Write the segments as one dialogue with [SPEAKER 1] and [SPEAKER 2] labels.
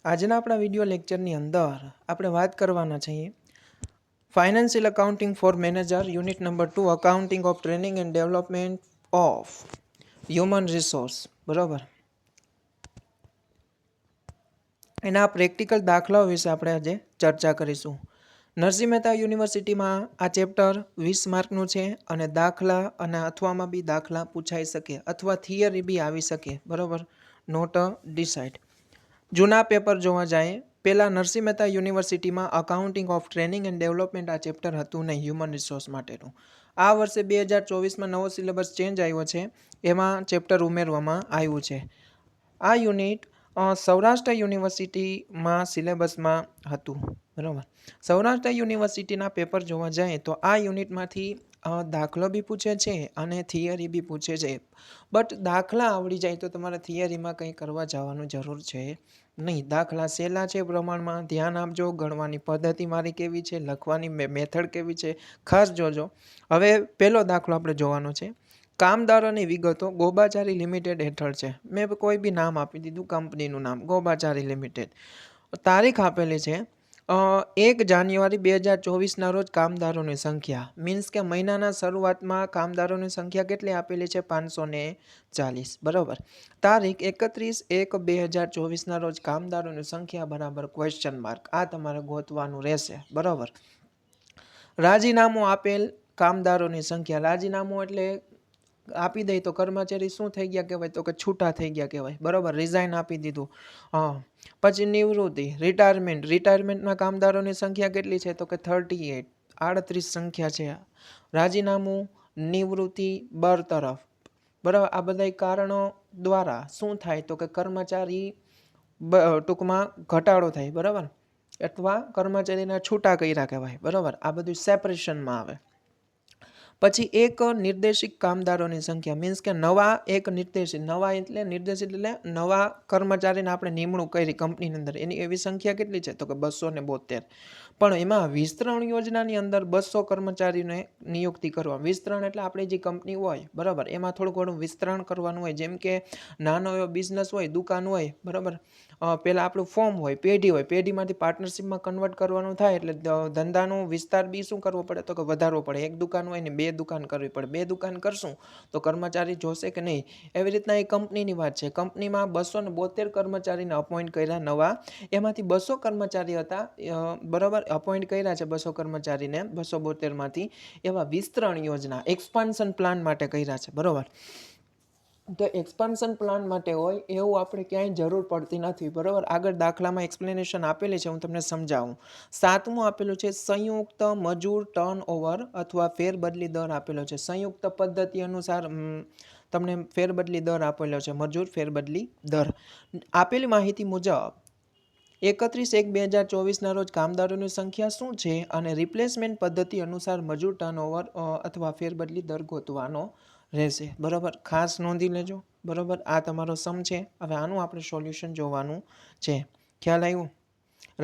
[SPEAKER 1] આજના આપણા વિડીયો લેક્ચરની અંદર આપણે વાત કરવાના છીએ financial accounting for manager unit number 2 accounting of training and development of human resource બરાબર. એના પ્રેક્ટિકલ દાખલાઓ વિશે આપણે આજે ચર્ચા કરીશું. નરસિંહ મહેતા યુનિવર્સિટીમાં આ ચેપ્ટર 20 માર્કનું છે અને દાખલા અને અથવામાં બી દાખલા પૂછાઈ શકે અથવા થિયરી બી આવી શકે બરાબર. Not decide. જૂના પેપર જોવા જાય પહેલાં નરસિંહ મહેતા યુનિવર્સિટીમાં accounting of training and development આ ચેપ્ટર હતું નહીં હ્યુમન રિસોર્સ માટેનું. આ વર્ષે 2024માં નવો સિલેબસ ચેન્જ આવ્યો છે, એમાં ચેપ્ટર ઉમેરવામાં આવ્યું છે. આ યુનિટ સૌરાષ્ટ્ર યુનિવર્સિટીમાં સિલેબસમાં હતું બરાબર. સૌરાષ્ટ્ર યુનિવર્સિટીના પેપર જોવા જાય તો આ યુનિટમાંથી દાખલો બી પૂછે છે અને થિયરી બી પૂછે છે. બટ દાખલા આવડી જાય તો તમારે થિયરીમાં કંઈ કરવા જવાનું જરૂર છે નહીં. દાખલા સહેલા છે પ્રમાણમાં, ધ્યાન આપજો. ગણવાની પદ્ધતિ મારી કેવી છે, લખવાની મેથડ કેવી છે, ખાસ જોજો. હવે પહેલો દાખલો આપણે જોવાનો છે. કામદારોની વિગતો ગોબાચારી લિમિટેડ હેઠળ છે. મેં કોઈ બી નામ આપી દીધું, કંપનીનું નામ ગોબાચારી લિમિટેડ. તારીખ આપેલી છે 1 જાન્યુઆરી 2024ના રોજ કામદારોની સંખ્યા મીન્સ કે મહિનાના શરૂઆતમાં કામદારોની સંખ્યા કેટલી આપેલી છે? 540 બરાબર. તારીખ 31/1/2024ના રોજ કામદારોની સંખ્યા બરાબર ક્વેશ્ચન માર્ક. આ તમારે ગોતવાનું રહેશે બરાબર. રાજીનામું આપેલ કામદારોની સંખ્યા. રાજીનામું એટલે આપી દઈ તો કર્મચારી શું થઈ ગયા કહેવાય? તો કે છૂટા થઈ ગયા કહેવાય બરાબર. રિઝાઇન આપી દીધું. પછી નિવૃત્તિ, રિટાયરમેન્ટ. રિટાયરમેન્ટના કામદારોની સંખ્યા કેટલી છે? તો કે 38, 38 સંખ્યા છે. રાજીનામું, નિવૃત્તિ, બરતરફ બરાબર. આ બધા કારણો દ્વારા શું થાય? તો કે કર્મચારી ટૂંકમાં ઘટાડો થાય બરાબર, અથવા કર્મચારીના છૂટા કર્યા કહેવાય બરાબર. આ બધું સેપરેશનમાં આવે. પછી એક નિર્દેશિત કામદારોની સંખ્યા મીન્સ કે નવા એક નિર્દેશિત, નવા એટલે નિર્દેશિત એટલે નવા કર્મચારીને આપણે નિમણૂક કરી કંપનીની અંદર, એની એવી સંખ્યા કેટલી છે? તો કે 272. પણ એમાં વિસ્તરણ યોજનાની અંદર 200 કર્મચારીને નિયુક્તિ કરવા. વિસ્તરણ એટલે આપણી જે કંપની હોય બરાબર, એમાં થોડું ઘણું વિસ્તરણ કરવાનું હોય. જેમ કે નાનો એવો બિઝનેસ હોય, દુકાન હોય બરાબર. પહેલાં આપણું ફોર્મ હોય, પેઢી હોય, પેઢીમાંથી પાર્ટનરશિપમાં કન્વર્ટ કરવાનું થાય એટલે ધંધાનો વિસ્તાર બી શું કરવો પડે? તો કે વધારવો પડે. એક દુકાન હોય ને 2 દુકાન કરવી પડે. 2 દુકાન કરશું તો કર્મચારી જોશે કે નહીં? એવી રીતના એ કંપનીની વાત છે. કંપનીમાં 272 કર્મચારીને અપોઇન્ટ કર્યા નવા. એમાંથી 200 કર્મચારી હતા બરાબર, અપોઇન્ટ કર્યા છે 200 કર્મચારીને 272માંથી. એવા વિસ્તરણ યોજના, એક્સપાન્શન પ્લાન માટે કર્યા છે બરાબર. તો એક્સપાન્શન પ્લાન માટે હોય એવું આપણે ક્યાંય જરૂર પડતી નથી બરાબર. આગળ દાખલામાં એક્સપ્લેનેશન આપેલી છે, હું તમને સમજાવું. 7મું આપેલું છે સંયુક્ત મજૂર ટર્નઓવર અથવા ફેરબદલી દર આપેલો છે. સંયુક્ત પદ્ધતિ અનુસાર તમને ફેરબદલી દર આપેલો છે, મજૂર ફેરબદલી દર. આપેલી માહિતી મુજબ 31/1/2024ના રોજ કામદારોની સંખ્યા શું છે અને રિપ્લેસમેન્ટ પદ્ધતિ અનુસાર મજૂર ટર્નઓવર અથવા ફેરબદલી દર ગોતવાનો રહેશે બરાબર. ખાસ નોંધી લેજો બરાબર. આ તમારો સમ છે. હવે આનું આપણે સોલ્યુશન જોવાનું છે. ખ્યાલ આવ્યું?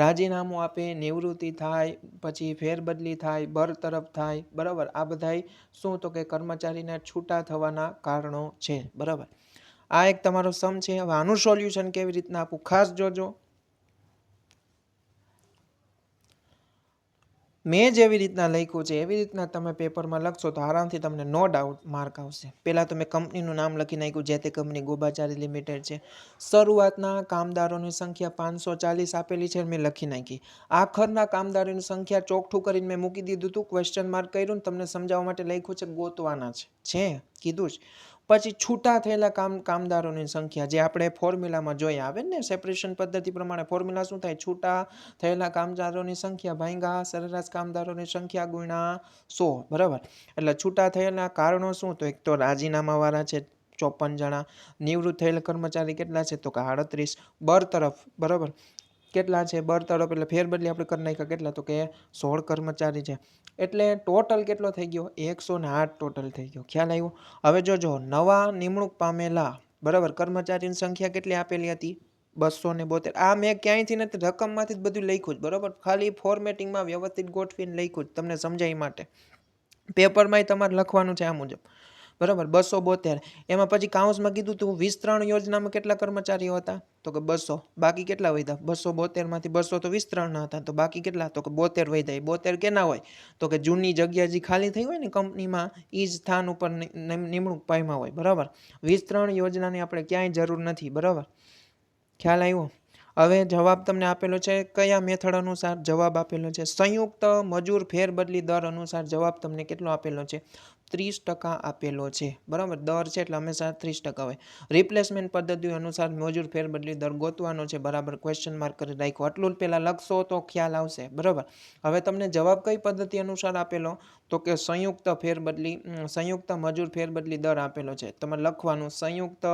[SPEAKER 1] રાજીનામું આપે, નિવૃત્તિ થાય, પછી ફેરબદલી થાય, બરતરફ થાય બરાબર. આ બધાય શું? તો કે કર્મચારીના છૂટા થવાના કારણો છે બરાબર. આ એક તમારો સમ છે. હવે આનું સોલ્યુશન કેવી રીતના આપવું ખાસ જોજો. મેં જેવી રીતના લખ્યું છે એવી રીતના તમે પેપરમાં લખશો તો આરામથી તમને નો ડાઉટ માર્ક આવશે. પહેલાં તો મેં કંપનીનું નામ લખી નાખ્યું, જે તે કંપની ગોબાચારી લિમિટેડ છે. શરૂઆતના કામદારોની સંખ્યા 540 આપેલી છે, મેં લખી નાખી. આખરના કામદારોની સંખ્યા ચોખ્ઠું કરીને મેં મૂકી દીધું હતું, ક્વેશ્ચન માર્ક કર્યું ને તમને સમજાવવા માટે લખ્યું છે ગોતવાના છે કીધું જ. પછી છૂટા થયેલા કામદારોની સંખ્યા જે આપણે ફોર્મ્યુલામાં જોઈએ આવે ને, સેપરેશન પદ્ધતિ પ્રમાણે ફોર્મ્યુલા શું થાય? છૂટા થયેલા કામદારોની સંખ્યા ભાગ્યા સરેરાશ કામદારોની સંખ્યા ગુણ્યા 100 બરાબર. એટલે છૂટા થયેલા કારણો શું? તો એક તો રાજીનામાવાળા છે 54 જણા. નિવૃત્ત થયેલા કર્મચારી કેટલા છે? તો કે 38. બરતરફ બરાબર કેટલા છે? બરતરફ એટલે ફેરબદલી આપણે કરી નાખ્યા કેટલા? તો કે 16 કર્મચારી છે. એટલે ટોટલ કેટલો થઈ ગયો? 108 ટોટલ થઈ ગયો. ખ્યાલ આવ્યો? હવે જોજો, નવા નિમણૂક પામેલા બરાબર કર્મચારીની સંખ્યા કેટલી આપેલી હતી? 272. આ મેં ક્યાંયથી નથી, રકમમાંથી જ બધું લખ્યું જ બરાબર. ખાલી ફોર્મેટિંગમાં વ્યવસ્થિત ગોઠવીને લખ્યું જ તમને સમજાય માટે. પેપરમાં તમારે લખવાનું છે આ મુજબ બરાબર 272 એમાં પછી કાઉન્સમાં કીધું તું વિસ્તરણ યોજનામાં કેટલા કર્મચારીઓ હતા તો કે 200 બાકી કેટલા વધ્યા 272 માંથી 200 તો વિસ્તરણના હતા તો બાકી કેટલા તો કે 72 વધ્યા 72 કેના હોય તો કે જૂની જગ્યા જે ખાલી થઈ હોય ને કંપનીમાં એ જ સ્થાન ઉપર નિમણૂક પામ્યા હોય બરાબર વિસ્તરણ યોજનાની આપણે ક્યાંય જરૂર નથી બરાબર ખ્યાલ આવ્યો હવે જવાબ તમને આપેલો છે કયા મેથડ અનુસાર જવાબ આપેલો છે સંયુક્ત મજૂર ફેરબદલી દર અનુસાર જવાબ તમને કેટલો આપેલો છે 30% આપેલો છે બરાબર દર છે એટલે હંમેશા 30% હોય રિપ્લેસમેન્ટ પદ્ધતિ અનુસાર મજૂર ફેરબદલી દર ગોતવાનો છે બરાબર ક્વેશ્ચન માર્ક કરી રાખ્યો આટલું પહેલા લખશો તો ખ્યાલ આવશે બરાબર હવે તમને જવાબ કઈ પદ્ધતિ અનુસાર આપેલો તો કે સંયુક્ત મજૂર ફેરબદલી દર આપેલો છે તમારે લખવાનું સંયુક્ત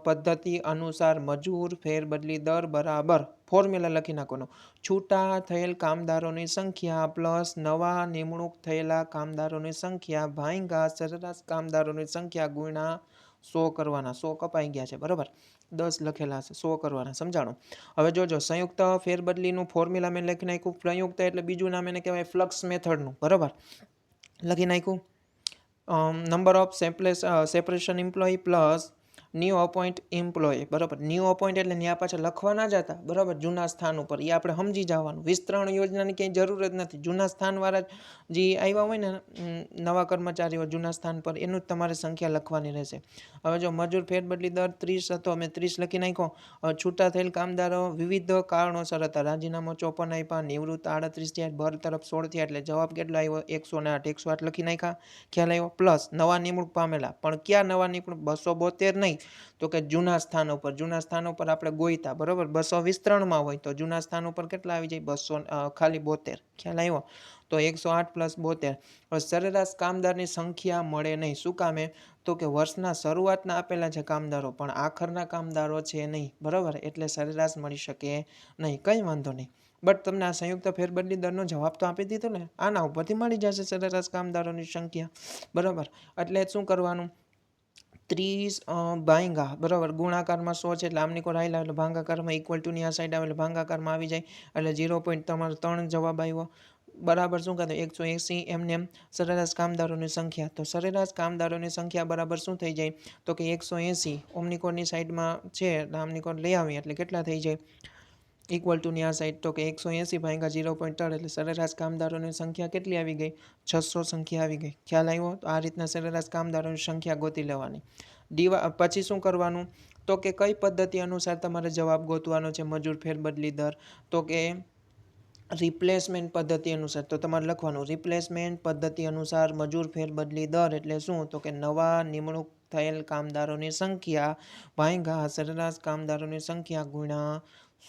[SPEAKER 1] પદ્ધતિ અનુસાર મજૂર ફેરબદલી દર બરાબર ફોર્મ્યુલા લખી નાખવાનો છૂટા થયેલ કામદારોની સંખ્યા પ્લસ નવા નિમણૂક થયેલા કામદારોની સંખ્યા ભાંગા સરેરાશ કામદારોની સંખ્યા ગુણ્યા 100 કરવાના 100 કપાઈ ગયા છે બરાબર 10 લખેલા છે 100 કરવાના સમજાણો હવે જોજો સંયુક્ત ફેરબદલીનું ફોર્મ્યુલા મેં લખી નાખ્યું સંયુક્ત એટલે બીજું નામ એને કહેવાય ફ્લક્સ મેથડનું બરાબર લખી નાખ્યું number of separation employee plus new appoint employ બરાબર ન્યૂ અપોઇન્ટ એટલે ત્યાં પાછળ લખવાના જ હતા બરાબર જૂના સ્થાન ઉપર એ આપણે સમજી જવાનું વિસ્તરણ યોજનાની ક્યાંય જરૂર જ નથી જૂના સ્થાનવાળા જે આવ્યા હોય ને નવા કર્મચારીઓ જૂના સ્થાન પર એનું જ તમારે સંખ્યા લખવાની રહેશે હવે જો મજૂર ફેરબદલી દર 30 હતો અમે 30 લખી નાખ્યો હવે છૂટા થયેલ કામદારો વિવિધ કારણોસર હતા રાજીનામું 54 આપ્યા નિવૃત્ત 38 થયા ભર તરફ 16 થયા એટલે જવાબ કેટલો આવ્યો 108 108 લખી નાખ્યા ખ્યાલ આવ્યો પ્લસ નવા નિમણૂક પામેલા પણ ક્યાં નવા નિમણૂક 272 નહીં તો કે જૂના સ્થાનો પર આપણે ગોઈતા બરાબર 200 વિસ્તરણમાં હોય તો જૂના સ્થાન ઉપર કેટલા આવી જાય 200 ખાલી 72 ખ્યાલ આવ્યો તો 108 પ્લસ 72 હવે સરેરાશ કામદારની સંખ્યા મળે નહીં શું કામે તો કે વર્ષના શરૂઆતના આપેલા છે કામદારો પણ આખરના કામદારો છે નહીં બરાબર એટલે સરેરાશ મળી શકે નહીં કંઈ વાંધો નહીં બટ તમને આ સંયુક્ત ફેરબદલી દરનો જવાબ તો આપી દીધો ને આના ઉપરથી મળી જશે સરેરાશ કામદારોની સંખ્યા બરાબર એટલે શું કરવાનું 30 ભાંગા બરાબર ગુણાકારમાં 100 છે એટલે આમની કોર આવેલા એટલે ભાંગાકારમાં ઇક્વલ ટુની આ સાઈડ આવે એટલે ભાંગાકારમાં આવી જાય એટલે 0. તમારો 3 જવાબ આવ્યો બરાબર શું કહેતો 180 એમને એમ સરેરાશ કામદારોની સંખ્યા તો સરેરાશ કામદારોની સંખ્યા બરાબર શું થઈ જાય તો કે 180 ઓમની કોરની સાઈડમાં છે એટલે આમની કોર લઈ આવી એટલે કેટલા થઈ જાય ઇક્વલ ટુની આ સાઈડ તો કે 180 ભાંગા 0.3 એટલે સરેરાશ કામદારોની સંખ્યા કેટલી આવી ગઈ 600 સંખ્યા આવી ગઈ ખ્યાલ આવ્યો તો આ રીતના સરેરાશ કામદારોની સંખ્યા ગોતી લેવાની પછી શું કરવાનું તો કે કઈ પદ્ધતિ અનુસાર તમારે જવાબ ગોતવાનો છે મજૂર ફેરબદલી દર તો કે રિપ્લેસમેન્ટ પદ્ધતિ અનુસાર તો તમારે લખવાનું રિપ્લેસમેન્ટ પદ્ધતિ અનુસાર મજૂર ફેરબદલી દર એટલે શું તો કે નવા નિમણૂક થયેલ કામદારોની સંખ્યા ભાંગા સરેરાશ કામદારોની સંખ્યા ગુણ્યા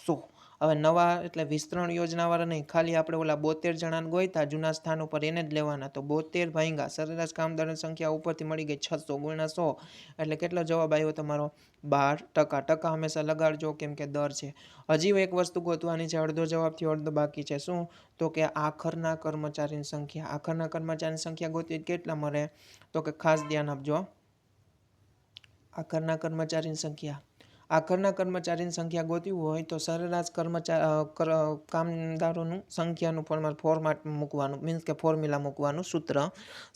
[SPEAKER 1] 100 હવે નવા એટલે વિસ્તરણ યોજનાવાળા નહીં ખાલી આપણે ઓલા 72 જણાને ગોઈતા જૂના સ્થાન ઉપર એને જ લેવાના તો 72 ભાંગા સરેરાશ કામદારોની સંખ્યા ઉપરથી મળી ગઈ 600 ગુણ્યા 100 એટલે કેટલો જવાબ આવ્યો તમારો 12%. ટકા હંમેશા લગાડજો કેમ કે દર છે હજી એક વસ્તુ ગોતવાની છે અડધો જવાબથી અડધો બાકી છે શું તો કે આખરના કર્મચારીની સંખ્યા ગોતવી કેટલા મળે તો કે ખાસ ધ્યાન આપજો આખરના કર્મચારીની સંખ્યા ગોતવી હોય તો સરેરાશ કામદારોનું સંખ્યાનું ફોર્મેટ મૂકવાનું મીન્સ કે ફોર્મ્યુલા મૂકવાનું સૂત્ર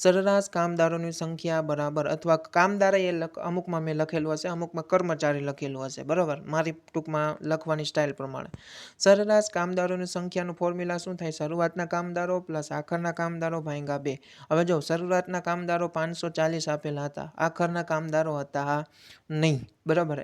[SPEAKER 1] સરેરાશ કામદારોની સંખ્યા બરાબર અથવા કામદારે અમુકમાં મેં લખેલું હશે અમુકમાં કર્મચારી લખેલું હશે બરાબર મારી ટૂંકમાં લખવાની સ્ટાઇલ પ્રમાણે સરેરાશ કામદારોની સંખ્યાનું ફોર્મ્યુલા શું થાય શરૂઆતના કામદારો પ્લસ આખરના કામદારો ભાંગા 2 હવે જો શરૂઆતના કામદારો 540 આપેલા હતા આખરના કામદારો હતા નહીં બરાબર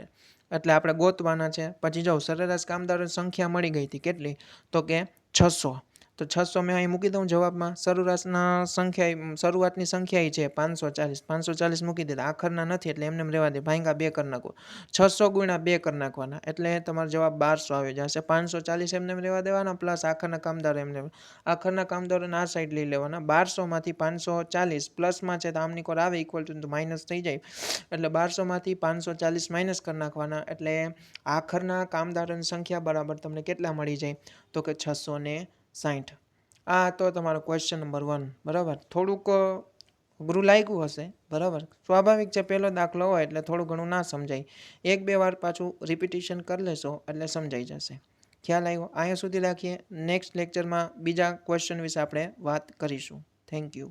[SPEAKER 1] એટલે આપણે ગોતવાના છે પછી જો સરેરાશ કામદારોની સંખ્યા મળી ગઈ હતી કેટલી તો કે 600 તો 600 મેં અહીં મૂકી દઉં જવાબમાં શરૂઆતની સંખ્યા છે 540 મૂકી દીધા આખરના નથી એટલે એમને રહેવા દે ભાંગા 2 કરી નાખો 600 ગુણ્યા 2 કરી નાખવાના એટલે તમારો જવાબ 1200 આવી જશે 540 એમને રહેવા દેવાના પ્લસ આખરના કામદારોને આ સાઈડ લઈ લેવાના 1200 માંથી 540 પ્લસમાં છે તો આમની કોર આવે ઇક્વલ ટુ માઇનસ થઈ જાય એટલે 1200 માંથી 540 માઇનસ કરી નાખવાના એટલે આખરના કામદારોની સંખ્યા બરાબર તમને કેટલા મળી જાય તો કે 660 આ તો તમારો ક્વેશ્ચન નંબર 1 બરાબર થોડુંક અઘરું લાગ્યું હશે બરાબર સ્વાભાવિક છે પહેલો દાખલો હોય એટલે થોડું ઘણું ના સમજાય 1-2 વાર પાછું રિપીટિશન કરી લેશો એટલે સમજાઈ જશે ખ્યાલ આવ્યો અહીંયા સુધી રાખીએ નેક્સ્ટ લેક્ચરમાં બીજા ક્વેશ્ચન વિશે આપણે વાત કરીશું થેન્ક યુ